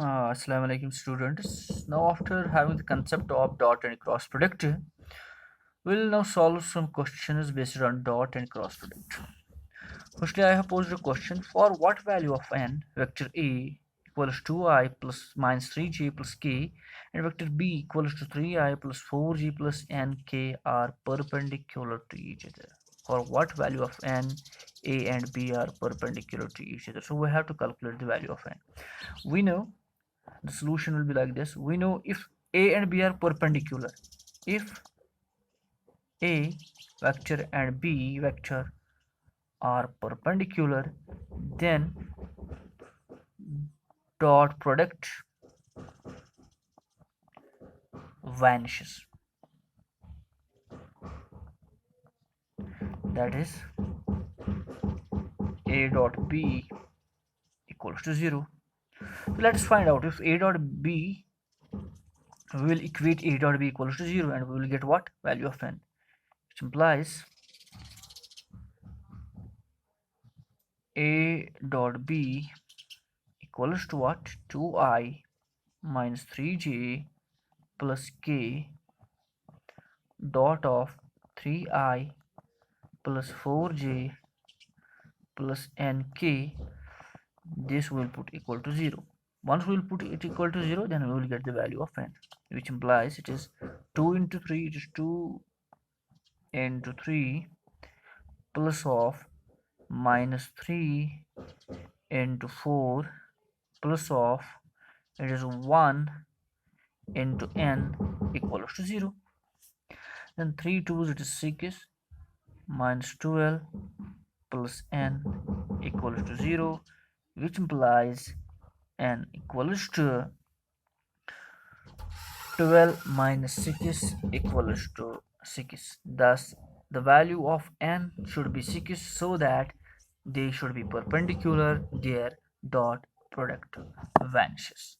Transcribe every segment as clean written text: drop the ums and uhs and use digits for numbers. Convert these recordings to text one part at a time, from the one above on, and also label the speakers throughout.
Speaker 1: Assalamu alaikum students. Now after having the concept of dot and cross product, we'll now solve some questions based on dot and cross product. Firstly, I have posed a question for what value of n vector A equals 2i plus minus 3j plus k and vector B equals to 3i plus 4j plus nk are perpendicular to each other. For what value of n A and B are perpendicular to each other. So we have to calculate the value of n. We know the solution will be like this. We know if A and B are perpendicular, if A vector and B vector are perpendicular, then dot product vanishes. That is A dot B equals to 0. So let's find out if A dot B, we will equate A dot B equals to 0 and we will get what? Value of n, which implies A dot B equals to what? 2i minus 3j plus k dot of 3i plus 4j plus nk. This will put equal to 0. Once we will put it equal to 0, then we will get the value of n, which implies it is 2 into 3, it is 2 into 3 plus of minus 3 into 4 plus of it is 1 into n equals to 0. Then 3 2's it is 6 minus 12 plus n equals to 0, which implies n equals to 12 minus 6 equals to 6. Thus, the value of n should be 6 so that they should be perpendicular, their dot product vanishes.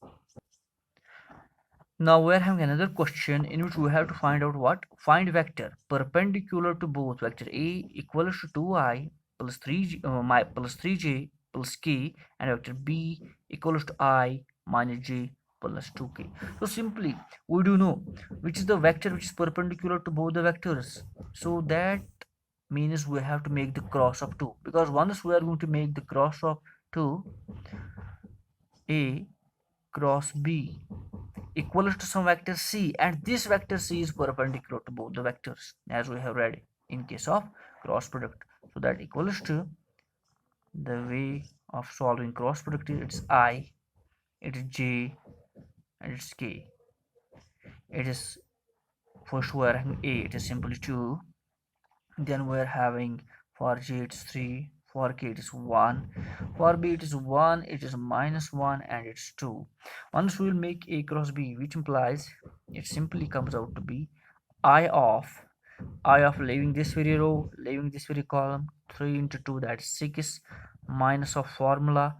Speaker 1: Now we are having another question in which we have to find out what? Find vector perpendicular to both vector A equals to 2i plus 3j plus k and vector B equals to I minus j plus 2k. So simply we do know which is the vector which is perpendicular to both the vectors. So that means we have to make the cross of 2, because once we are going to make the cross of 2, A cross B equals to some vector C, and this vector C is perpendicular to both the vectors, as we have read in case of cross product. So that equals to, the way of solving cross product is it's I, it is J, and it's K. It is, first we are having A, it is simply 2, then we are having for J it's 3, for K it is 1, for B it is 1, it is minus 1, and it's 2. Once we will make A cross B, which implies it simply comes out to be I of leaving this very row, leaving this very column, 3 into 2, that's 6, minus of formula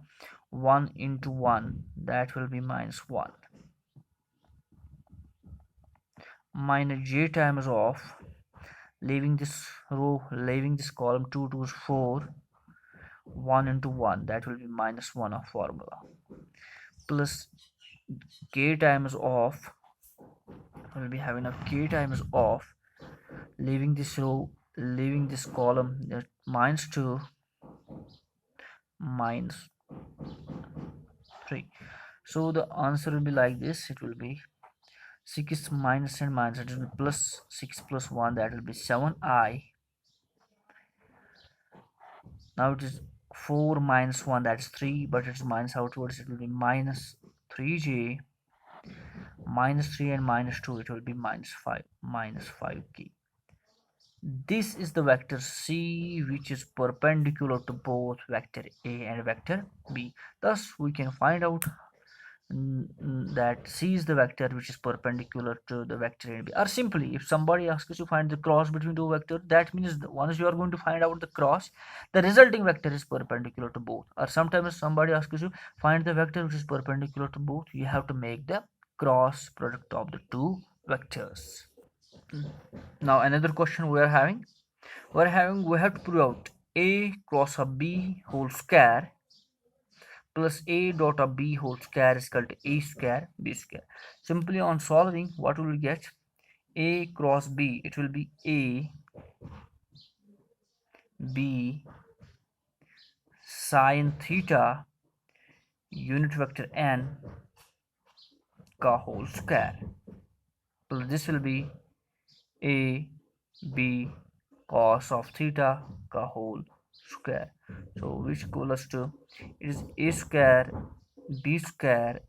Speaker 1: 1 into 1, that will be minus 1, minus j times of leaving this row, leaving this column, 2 2 is 4, 1 into 1, that will be minus 1 of formula, plus k times of, we'll be having a k times of leaving this row, leaving this column, that minus 2 minus 3. So the answer will be like this. It will be 6 minus and minus, it will be plus 6 plus 1, that will be 7i. Now it is 4 minus 1, that is 3, but it's minus outwards, it will be minus 3j, minus 3 and minus 2, it will be minus 5k. This is the vector C, which is perpendicular to both vector A and vector B. Thus we can find out that C is the vector which is perpendicular to the vector A and B. Or simply, if somebody asks you to find the cross between two vectors, that means once you are going to find out the cross, the resulting vector is perpendicular to both. Or sometimes somebody asks you to find the vector which is perpendicular to both, you have to make the cross product of the two vectors. Now another question we have to prove out A cross of B whole square plus a dot of b whole square is equal to a square b square. Simply on solving, what will we get? A cross b, it will be a b sine theta unit vector n का whole square, plus this will be a b cos of theta का whole square. So which equals to, it is a square b square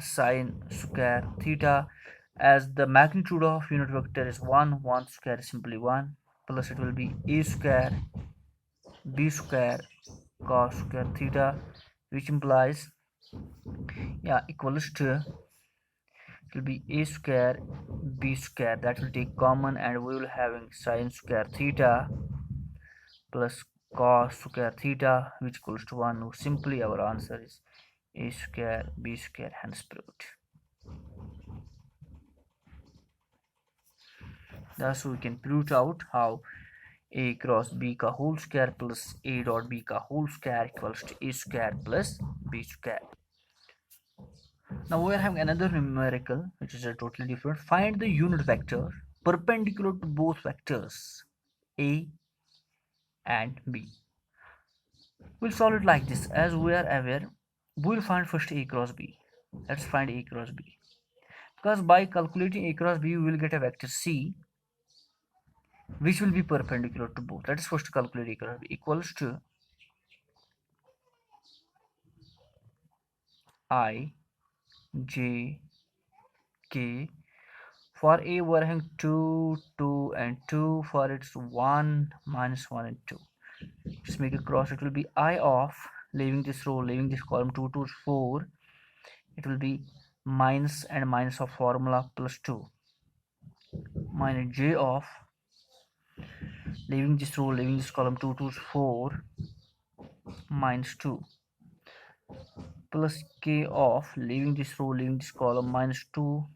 Speaker 1: sine square theta. As the magnitude of unit vector is 1 square is simply 1, plus it will be a square b square cos square theta, which implies, yeah, equals to, it will be a square b square, that will take common, and we will having sine square theta plus cos square theta, which equals to 1. Simply our answer is a square b square, hence proved. Thus we can prove out how a cross b का whole square plus a dot b का whole square equals to a square plus b square. Now we are having another numerical which is a totally different. Find the unit vector perpendicular to both vectors a and b. We'll solve it like this. As we are aware, we'll find first a cross b. Let's find a cross b. Because by calculating a cross b, we will get a vector c which will be perpendicular to both. Let us first calculate a cross b. Equals to I j k. For a we are having 2 2 and 2. For it's 1 minus 1 and 2. Just make a cross. It will be I of, leaving this row, leaving this column, 2 2 is 4. It will be minus and minus of formula plus 2, minus j of, leaving this row, leaving this column, 2 2 is 4 minus 2, plus k of, leaving this row, leaving this column, minus 2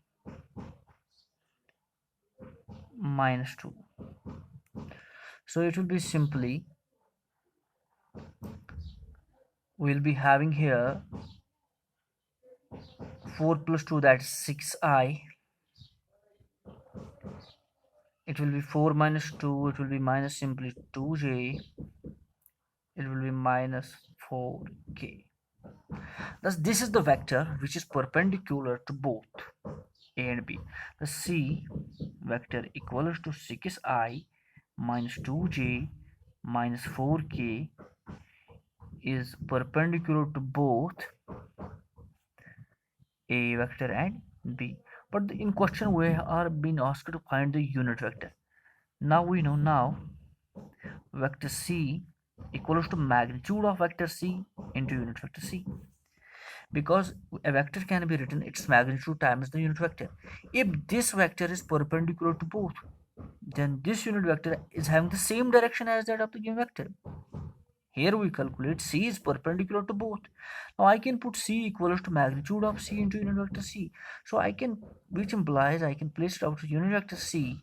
Speaker 1: minus 2. So it will be simply, we'll be having here 4 plus 2, that's 6i. It will be 4 minus 2, it will be minus simply 2j, it will be minus 4k. Thus this is the vector which is perpendicular to both a and b. The c vector equals to 6i minus 2j minus 4k is perpendicular to both a vector and b. But in question we are being asked to find the unit vector. Now we know, now vector c equals to magnitude of vector c into unit vector c, because a vector can be written its magnitude times the unit vector. If this vector is perpendicular to both, then this unit vector is having the same direction as that of the given vector. Here we calculate c is perpendicular to both. Now I can put c equals to magnitude of c into unit vector c. So I can, which implies I can place it out to unit vector c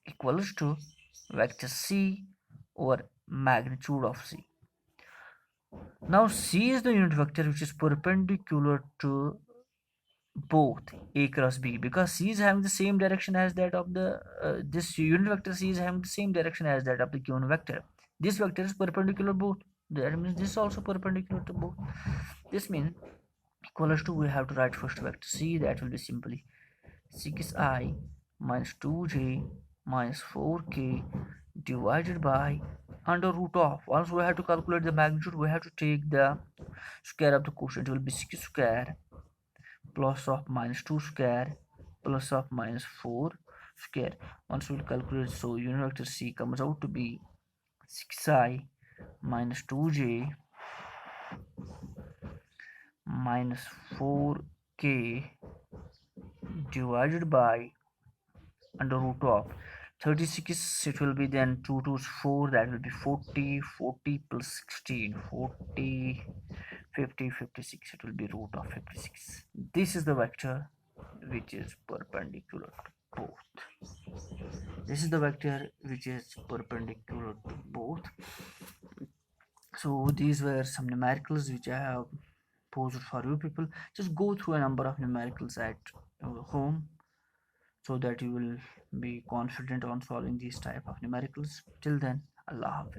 Speaker 1: equals to vector c over magnitude of c. Now c is the unit vector which is perpendicular to both a cross b, because c is having the same direction as that of the this unit vector c is having the same direction as that of the given vector. This vector is perpendicular both, that means this is also perpendicular to both. This means equals to, we have to write first vector c, that will be simply 6i minus 2j minus 4k divided by under root of, once we have to calculate the magnitude, we have to take the square of the quotient. It will be 6 square plus of minus 2 square plus of minus 4 square. Once we will calculate, so unit vector c comes out to be 6i minus 2j minus 4k divided by under root of 36. It will be then 2 2 is 4, that will be 40, 40 plus 16, 40, 50, 56, it will be root of 56. This is the vector which is perpendicular to both. This is the vector which is perpendicular to both. So these were some numericals which I have posed for you people. Just go through a number of numericals at home so that you will be confident on solving these type of numericals. Till then, Allah Hafiz.